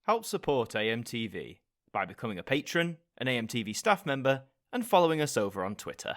Help support AMTV by becoming a patron, an AMTV staff member, and following us over on Twitter.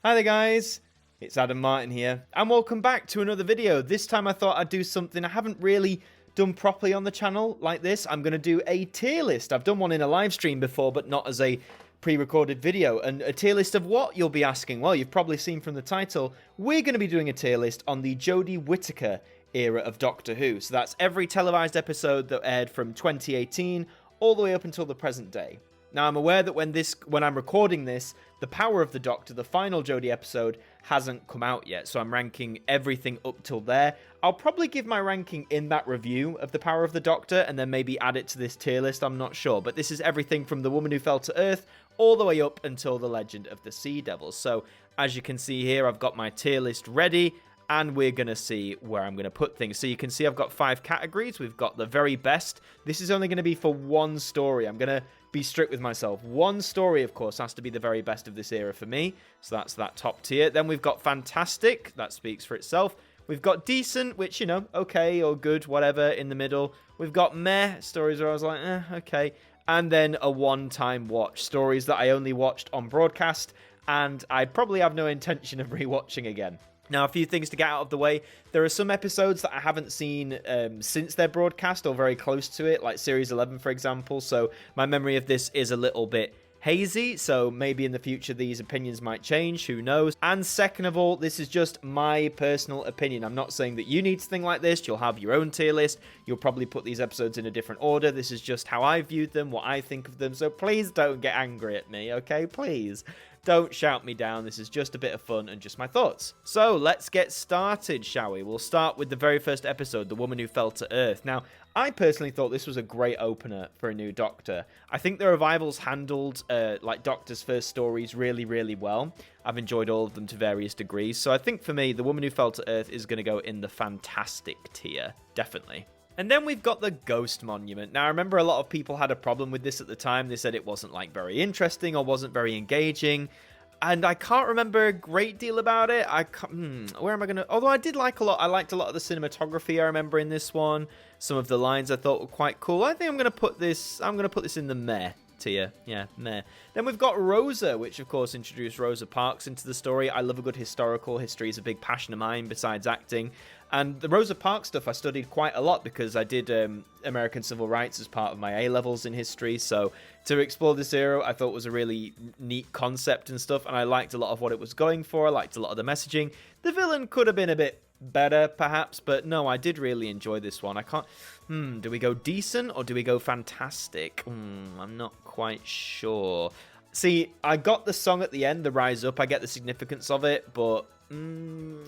Hi there guys, it's Adam Martyn here, and welcome back to another video. This time I thought I'd do something I haven't really done properly on the channel like this. I'm going to do a tier list. I've done one in a live stream before, but not as a pre-recorded video. And a tier list of what, you'll be asking? Well, you've probably seen from the title, we're going to be doing a tier list on the Jodie Whittaker era of Doctor Who. So that's every televised episode that aired from 2018 all the way up until the present day. Now, I'm aware that when I'm recording this, The Power of the Doctor, the final Jodie episode, hasn't come out yet, so I'm ranking everything up till there. I'll probably give my ranking in that review of The Power of the Doctor, and then maybe add it to this tier list, I'm not sure. But this is everything from The Woman Who Fell to Earth, all the way up until The Legend of the Sea Devils. So, as you can see here, I've got my tier list ready, and we're going to see where I'm going to put things. So you can see I've got 5 categories. We've got the very best. This is only going to be for one story. I'm going to be strict with myself. One story, of course, has to be the very best of this era for me. So that's that top tier. Then we've got fantastic. That speaks for itself. We've got decent, which, you know, okay or good, whatever, in the middle. We've got meh, stories where I was like, okay. And then a one-time watch. Stories that I only watched on broadcast, and I probably have no intention of rewatching again. Now, a few things to get out of the way. There are some episodes that I haven't seen since their broadcast or very close to it, like Series 11, for example. So my memory of this is a little bit hazy, so maybe in the future these opinions might change, who knows. And second of all, this is just my personal opinion. I'm not saying that you need to think like this. You'll have your own tier list. You'll probably put these episodes in a different order. This is just how I viewed them, what I think of them. So please don't get angry at me, okay? Please. Don't shout me down. This is just a bit of fun and just my thoughts. So let's get started, shall we? We'll start with the very first episode, The Woman Who Fell to Earth. Now, I personally thought this was a great opener for a new Doctor. I think the revivals handled like Doctor's first stories really, really well. I've enjoyed all of them to various degrees. So I think for me, The Woman Who Fell to Earth is going to go in the fantastic tier. Definitely. And then we've got the Ghost Monument. Now, I remember a lot of people had a problem with this at the time. They said it wasn't, like, very interesting or wasn't very engaging. And I can't remember a great deal about it. Where am I going to... Although I did like a lot. I liked a lot of the cinematography I remember in this one. Some of the lines I thought were quite cool. I think I'm going to put this... in the meh tier. Yeah, meh. Then we've got Rosa, which, of course, introduced Rosa Parks into the story. I love a good historical. History is a big passion of mine besides acting. And the Rosa Parks stuff I studied quite a lot because I did American Civil Rights as part of my A-levels in history. So to explore this era, I thought was a really neat concept and stuff. And I liked a lot of what it was going for. I liked a lot of the messaging. The villain could have been a bit better, perhaps. But no, I did really enjoy this one. I can't... do we go decent or do we go fantastic? I'm not quite sure. See, I got the song at the end, the Rise Up. I get the significance of it, but... I'm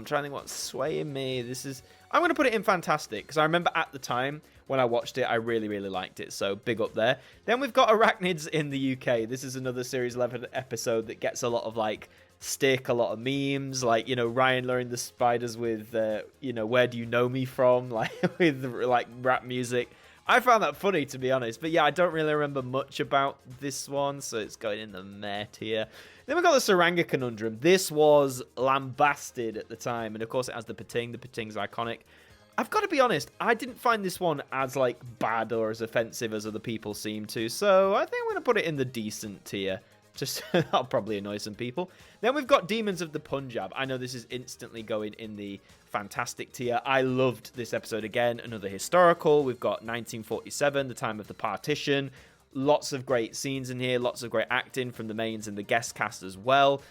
trying to think what's swaying me. I'm going to put it in fantastic because I remember at the time when I watched it, I really, really liked it. So big up there. Then we've got Arachnids in the UK. This is another Series 11 episode that gets a lot of like stick, a lot of memes, like, you know, Ryan luring the spiders with, you know, where do you know me from? Like with like rap music. I found that funny, to be honest. But yeah, I don't really remember much about this one, so it's going in the meh tier. Then we've got the Saranga Conundrum. This was lambasted at the time, and of course it has the Pating. The Pating's iconic. I've got to be honest, I didn't find this one as, like, bad or as offensive as other people seem to, so I think I'm going to put it in the decent tier. Just, that'll probably annoy some people. Then we've got Demons of the Punjab. I know this is instantly going in the fantastic tier. I loved this episode again. Another historical. We've got 1947, the time of the partition. Lots of great scenes in here. Lots of great acting from the mains and the guest cast as well.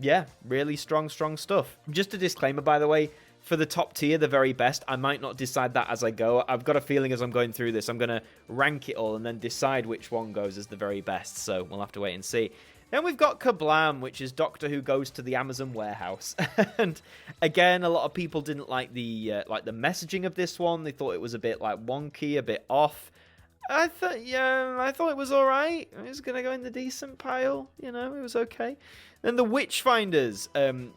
Yeah, really strong stuff. Just a disclaimer, by the way. For the top tier, the very best, I might not decide that as I go. I've got a feeling as I'm going through this, I'm going to rank it all and then decide which one goes as the very best. So we'll have to wait and see. Then we've got Kablam, which is Doctor Who goes to the Amazon warehouse. And again, a lot of people didn't like the messaging of this one. They thought it was a bit like wonky, a bit off. I thought it was all right. It was gonna go in the decent pile. You know, it was okay. Then the Witchfinders.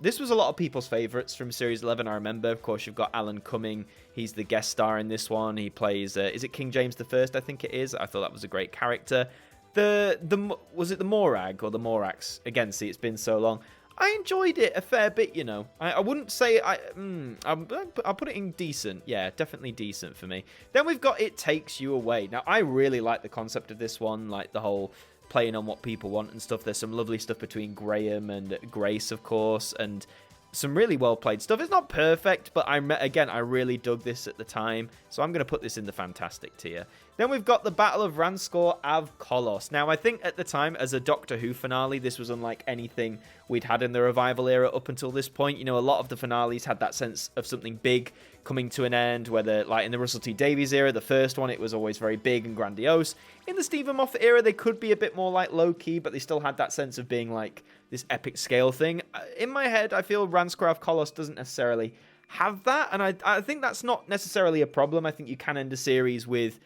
This was a lot of people's favourites from Series 11. I remember. Of course, you've got Alan Cumming. He's the guest star in this one. He plays. Is it King James I? I think it is. I thought that was a great character. Was it the Morag or the Morax? Again, see, it's been so long. I enjoyed it a fair bit, you know. I wouldn't say I'll put it in decent. Yeah, definitely decent for me. Then we've got It Takes You Away. Now, I really like the concept of this one, like the whole playing on what people want and stuff. There's some lovely stuff between Graham and Grace, of course, and some really well played stuff. It's not perfect, but I really dug this at the time, so I'm going to put this in the fantastic tier. Then we've got the Battle of Ranskor Av Kolos. Now, I think at the time, as a Doctor Who finale, this was unlike anything we'd had in the revival era up until this point. You know, a lot of the finales had that sense of something big coming to an end, whether, like, in the Russell T Davies era, the first one, it was always very big and grandiose. In the Stephen Moffat era, they could be a bit more, like, low-key, but they still had that sense of being, like, this epic scale thing. In my head, I feel Ranskor Av Kolos doesn't necessarily have that, and I think that's not necessarily a problem. I think you can end a series with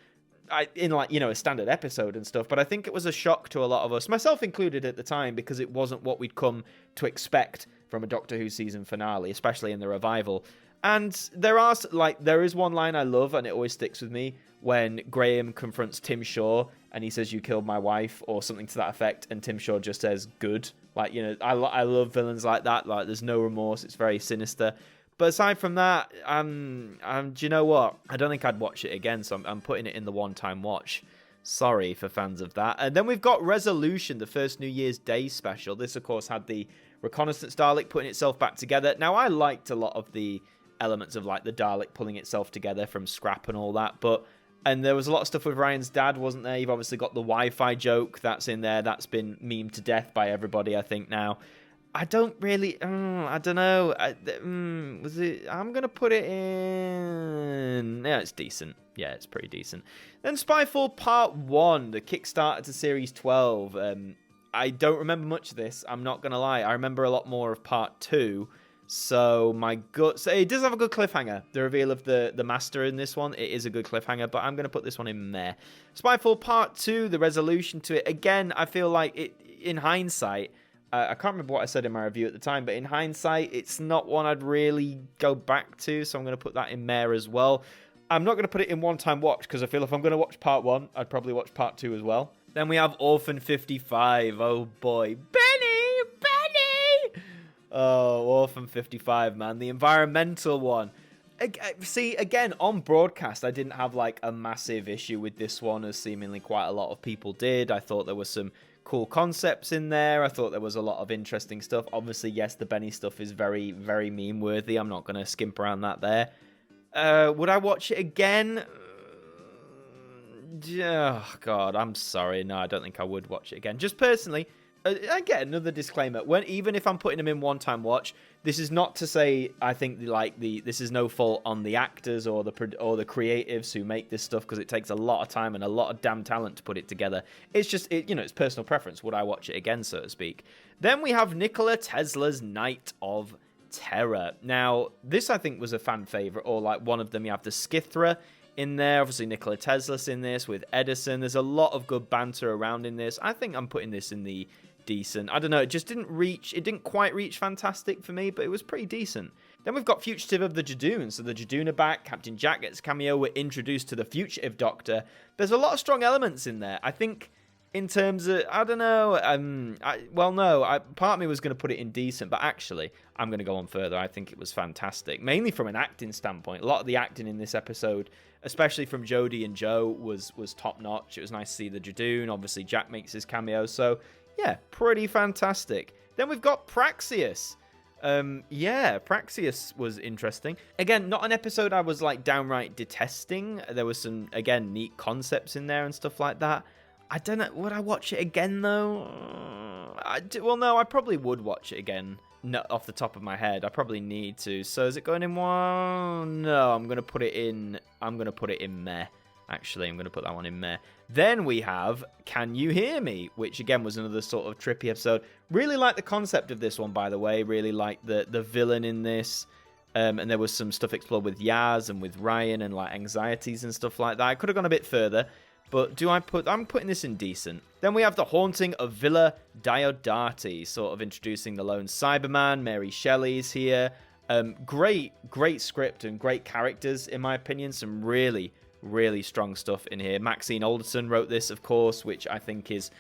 in, like, you know, a standard episode and stuff, but I think it was a shock to a lot of us, myself included at the time, because it wasn't what we'd come to expect from a Doctor Who season finale, especially in the revival. And there is one line I love, and it always sticks with me, when Graham confronts Tim Shaw and he says, "You killed my wife," or something to that effect, and Tim Shaw just says, "Good." Like, you know, I love villains like that. Like, there's no remorse. It's very sinister. But aside from that, do you know what? I don't think I'd watch it again, so I'm putting it in the one-time watch. Sorry for fans of that. And then we've got Resolution, the first New Year's Day special. This, of course, had the Reconnaissance Dalek putting itself back together. Now, I liked a lot of the elements of, like, the Dalek pulling itself together from scrap and all that, and there was a lot of stuff with Ryan's dad, wasn't there? You've obviously got the Wi-Fi joke that's in there. That's been memed to death by everybody, I think, now. I don't really... I don't know. I'm going to put it in... Yeah, it's decent. Yeah, it's pretty decent. Then Spyfall Part 1, the Kickstarter to Series 12. I don't remember much of this. I'm not going to lie. I remember a lot more of Part 2. So it does have a good cliffhanger. The reveal of the Master in this one, it is a good cliffhanger, but I'm going to put this one in there. Spyfall Part 2, the resolution to it. Again, I feel like it, in hindsight, I can't remember what I said in my review at the time, but in hindsight, it's not one I'd really go back to, so I'm going to put that in there as well. I'm not going to put it in one-time watch, because I feel if I'm going to watch Part 1, I'd probably watch Part 2 as well. Then we have Orphan 55. Oh boy. Benny! Oh, Orphan 55, man. The environmental one. See, again, on broadcast, I didn't have, like, a massive issue with this one, as seemingly quite a lot of people did. I thought there was some cool concepts in there. I thought there was a lot of interesting stuff. Obviously, yes, the Benny stuff is very, very meme-worthy. I'm not going to skimp around that there. Would I watch it again? Oh, God, I'm sorry. No, I don't think I would watch it again. Just personally... Again, another disclaimer. Even if I'm putting them in one-time watch, this is not to say I think this is no fault on the actors or the creatives who make this stuff, because it takes a lot of time and a lot of damn talent to put it together. It's just it's personal preference. Would I watch it again, so to speak? Then we have Nikola Tesla's Night of Terror. Now, this I think was a fan favorite, or like one of them. You have the Skithra in there. Obviously, Nikola Tesla's in this with Edison. There's a lot of good banter around in this. I think I'm putting this in the decent. I don't know, it didn't quite reach fantastic for me, but it was pretty decent. Then we've got Fugitive of the Jadoon. So the Jadoon are back, Captain Jack gets a cameo, we're introduced to the Fugitive Doctor. There's a lot of strong elements in there. I think in terms of, I don't know, part of me was going to put it in decent, but actually, I'm going to go on further. I think it was fantastic, mainly from an acting standpoint. A lot of the acting in this episode, especially from Jodie and Joe, was top-notch. It was nice to see the Jadoon. Obviously, Jack makes his cameo, so yeah, pretty fantastic. Then we've got Praxius. Praxius was interesting. Again, not an episode I was like downright detesting. There was some, again, neat concepts in there and stuff like that. I don't know, would I watch it again though? No, I probably would watch it again. No, off the top of my head, I probably need to. So is it going in one? No, I'm going to put it in meh. Actually, I'm going to put that one in meh. Then we have Can You Hear Me? Which, again, was another sort of trippy episode. Really like the concept of this one, by the way. Really like the villain in this. And there was some stuff explored with Yaz and with Ryan and, like, anxieties and stuff like that. I could have gone a bit further. but I'm putting this in decent. Then we have The Haunting of Villa Diodati, sort of introducing the lone Cyberman. Mary Shelley's here. Great script and great characters, in my opinion. Some really, really strong stuff in here. Maxine Alderson wrote this, of course, which I think is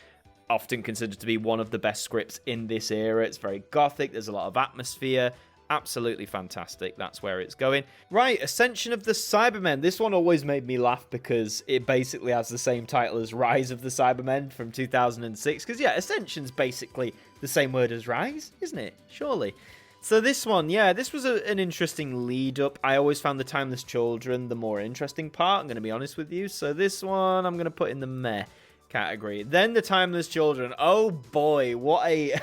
often considered to be one of the best scripts in this era. It's very gothic. There's a lot of atmosphere. Absolutely fantastic. That's where it's going. Right, Ascension of the Cybermen. This one always made me laugh because it basically has the same title as Rise of the Cybermen from 2006. Because, yeah, Ascension's basically the same word as Rise, isn't it? Surely. So this one, yeah, this was an interesting lead-up. I always found the Timeless Children the more interesting part, I'm going to be honest with you. So this one, I'm going to put in the meh category. Then the Timeless Children. Oh boy, what a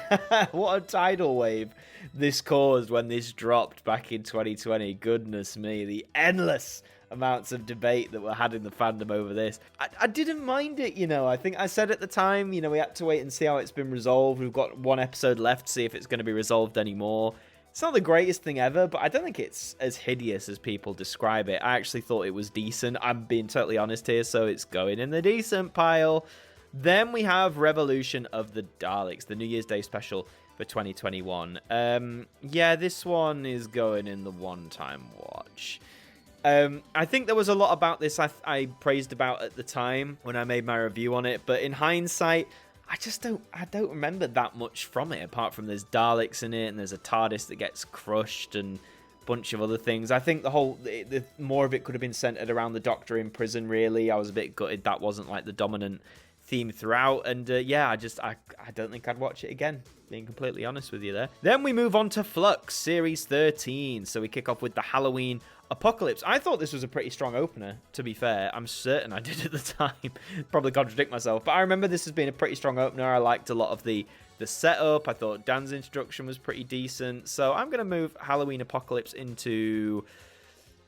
what a tidal wave this caused when this dropped back in 2020. Goodness me, the endless amounts of debate that were had in the fandom over this. I didn't mind it, you know. I think I said at the time, you know, we had to wait and see how it's been resolved. We've got one episode left to see if it's going to be resolved anymore. It's not the greatest thing ever, but I don't think it's as hideous as people describe it. I actually thought it was decent. I'm being totally honest here, so it's going in the decent pile. Then we have Revolution of the Daleks, the New Year's Day special for 2021. Yeah, this one is going in the one-time watch. I think there was a lot about this I praised about at the time when I made my review on it, but in hindsight, I don't remember that much from it, apart from there's Daleks in it, and there's a TARDIS that gets crushed, and a bunch of other things. I think the more of it could have been centered around the Doctor in prison, really. I was a bit gutted that wasn't like the dominant theme throughout, and yeah, I don't think I'd watch it again, being completely honest with you there. Then we move on to Flux, Series 13, so we kick off with the Halloween Apocalypse. I thought this was a pretty strong opener, to be fair. I'm certain I did at the time. Probably contradict myself, but I remember this as being a pretty strong opener. I liked a lot of the setup. I thought Dan's introduction was pretty decent, so I'm going to move Halloween Apocalypse into...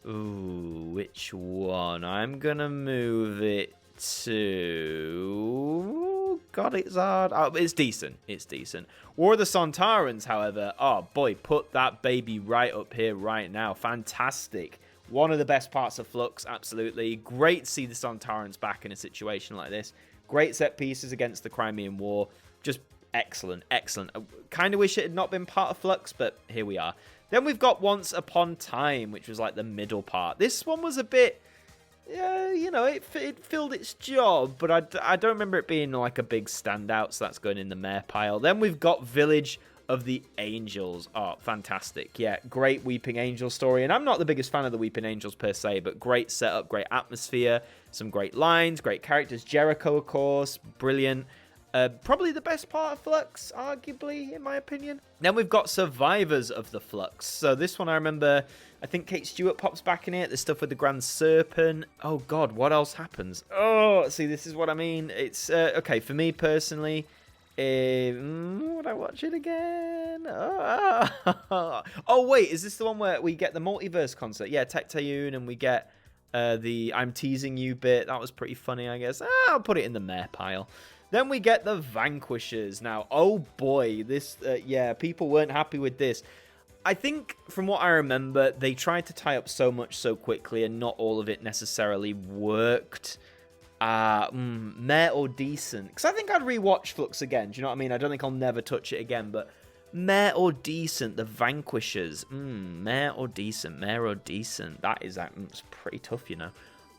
Ooh, which one? I'm going to move it to... God, it's hard. Oh, it's decent. It's decent. War of the Sontarans, however, oh boy, put that baby right up here right now. Fantastic. One of the best parts of Flux, absolutely. Great to see the Sontarans back in a situation like this. Great set pieces against the Crimean War. Just excellent, excellent. I kind of wish it had not been part of Flux, but here we are. Then we've got Once Upon Time, which was like the middle part. This one was a bit... Yeah, you know, it filled its job, but I don't remember it being like a big standout, so that's going in the meh pile. Then we've got Village of the Angels. Oh, fantastic. Yeah, great Weeping Angel story, and I'm not the biggest fan of the Weeping Angels per se, but great setup, great atmosphere, some great lines, great characters. Jericho, of course, brilliant. Probably the best part of Flux, arguably, in my opinion. Then we've got Survivors of the Flux. So this one I remember, I think Kate Stewart pops back in it. The stuff with the Grand Serpent. Oh, God, what else happens? Oh, see, this is what I mean. It's, okay, for me personally, would I watch it again? Oh, wait, is this the one where we get the multiverse concert? Yeah, Tech Tayun, and we get the I'm Teasing You bit. That was pretty funny, I guess. I'll put it in the meh pile. Then we get the Vanquishers. Now, oh boy, this, yeah, people weren't happy with this. I think, from what I remember, they tried to tie up so much so quickly, and not all of it necessarily worked. Meh or decent? Because I think I'd rewatch Flux again, do you know what I mean? I don't think I'll never touch it again, but meh or decent, the Vanquishers. Meh or decent, meh or decent. That's pretty tough, you know.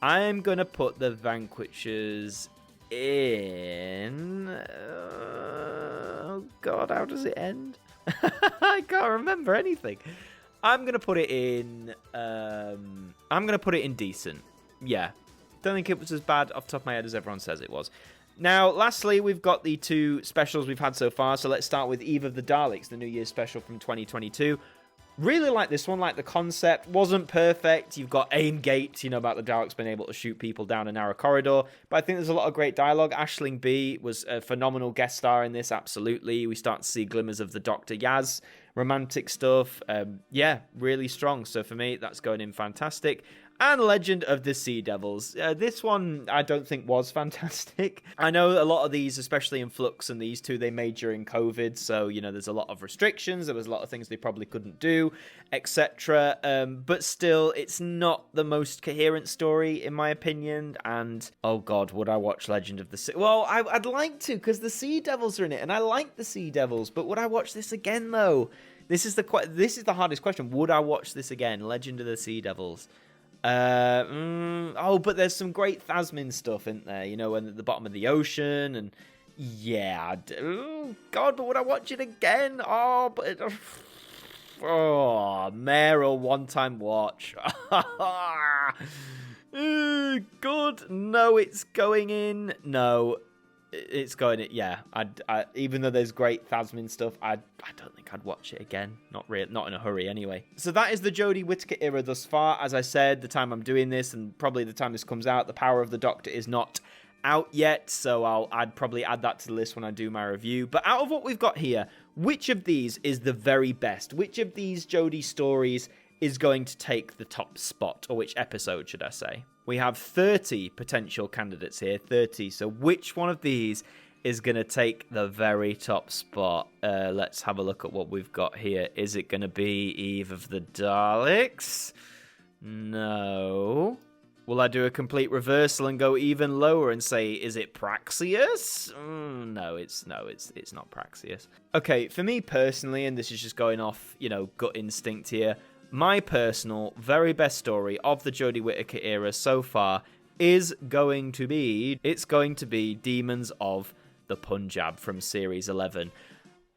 I'm going to put the Vanquishers... in... oh god, how does it end? I can't remember anything. I'm going to put it in... I'm going to put it in decent. Yeah. Don't think it was as bad off the top of my head as everyone says it was. Now, lastly, we've got the two specials we've had so far. So let's start with Eve of the Daleks, the New Year's special from 2022. Really like this one, like the concept. Wasn't perfect. You've got aim gates, you know, about the Daleks being able to shoot people down a narrow corridor. But I think there's a lot of great dialogue. Aisling B was a phenomenal guest star in this, absolutely. We start to see glimmers of the Dr. Yaz romantic stuff. Yeah, really strong. So for me, that's going in fantastic. and Legend of the Sea Devils. This one I don't think was fantastic. I know a lot of these, especially in Flux and these two, they made during COVID, so, you know, there's a lot of restrictions, there was a lot of things they probably couldn't do, etc. But still, it's not the most coherent story, in my opinion, and, oh god, would I watch Legend of the Sea... Well, I'd like to, because the Sea Devils are in it, and I like the Sea Devils, but would I watch this again, though? This is the hardest question. Would I watch this again? Legend of the Sea Devils. Oh, but there's some great Thasmin stuff in there, you know, when at the bottom of the ocean, and yeah, oh god, but would I watch it again? Oh, but oh, Mayor one-time watch. God, no, it's going in. No, it's going in. Yeah, even though there's great Thasmin stuff, I don't think I'd watch it again. Not in a hurry anyway. So that is the Jodie Whittaker era thus far. As I said, the time I'm doing this, and probably the time this comes out, The Power of the Doctor is not out yet, so I'd probably add that to the list when I do my review. But out of what we've got here, which of these is the very best? Which of these Jodie stories is going to take the top spot? Or which episode, should I say? We have 30 potential candidates here, 30. So which one of these is going to take the very top spot? Let's have a look at what we've got here. Is it going to be Eve of the Daleks? No. Will I do a complete reversal and go even lower and say, is it Praxeus? No, it's not Praxeus. Okay, for me personally, and this is just going off, you know, gut instinct here, my personal very best story of the Jodie Whittaker era so far is going to be Demons of the Punjab from Series 11.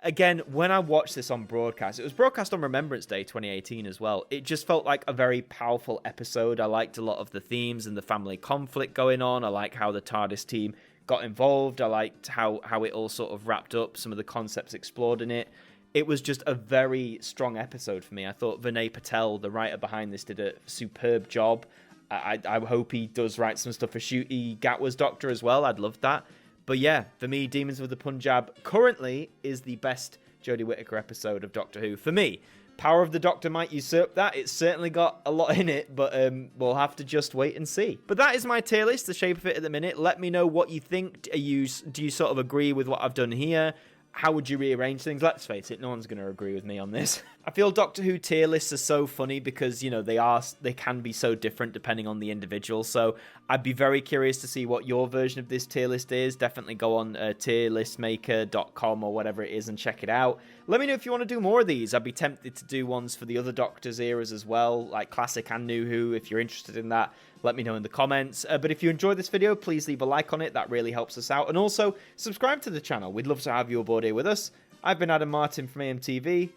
Again, when I watched this on broadcast, it was broadcast on Remembrance Day 2018 as well. It just felt like a very powerful episode. I liked a lot of the themes and the family conflict going on. I like how the TARDIS team got involved. I liked how it all sort of wrapped up, some of the concepts explored in it. It was just a very strong episode for me. I thought Vinay Patel, the writer behind this, did a superb job. I hope he does write some stuff for Ncuti Gatwa's Doctor as well. I'd love that. But yeah, for me, Demons of the Punjab currently is the best Jodie Whittaker episode of Doctor Who. For me, Power of the Doctor might usurp that. It's certainly got a lot in it, but we'll have to just wait and see. But that is my tier list, the shape of it at the minute. Let me know what you think. Do you sort of agree with what I've done here? How would you rearrange things? Let's face it, no one's going to agree with me on this. I feel Doctor Who tier lists are so funny because, you know, they can be so different depending on the individual. So I'd be very curious to see what your version of this tier list is. Definitely go on tierlistmaker.com or whatever it is and check it out. Let me know if you want to do more of these. I'd be tempted to do ones for the other Doctors eras as well, like Classic and New Who. If you're interested in that, let me know in the comments. But if you enjoyed this video, please leave a like on it. That really helps us out. And also, subscribe to the channel. We'd love to have you aboard here with us. I've been Adam Martyn from AMTV.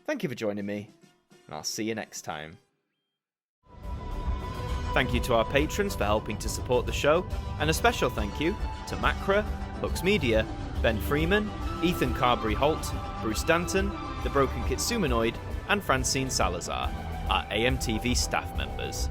Thank you for joining me, and I'll see you next time. Thank you to our patrons for helping to support the show, and a special thank you to Macra, Hooks Media, Ben Freeman, Ethan Carberry-Holt, Bruce Danton, The Broken Kitsumanoid, and Francine Salazar, our AMTV staff members.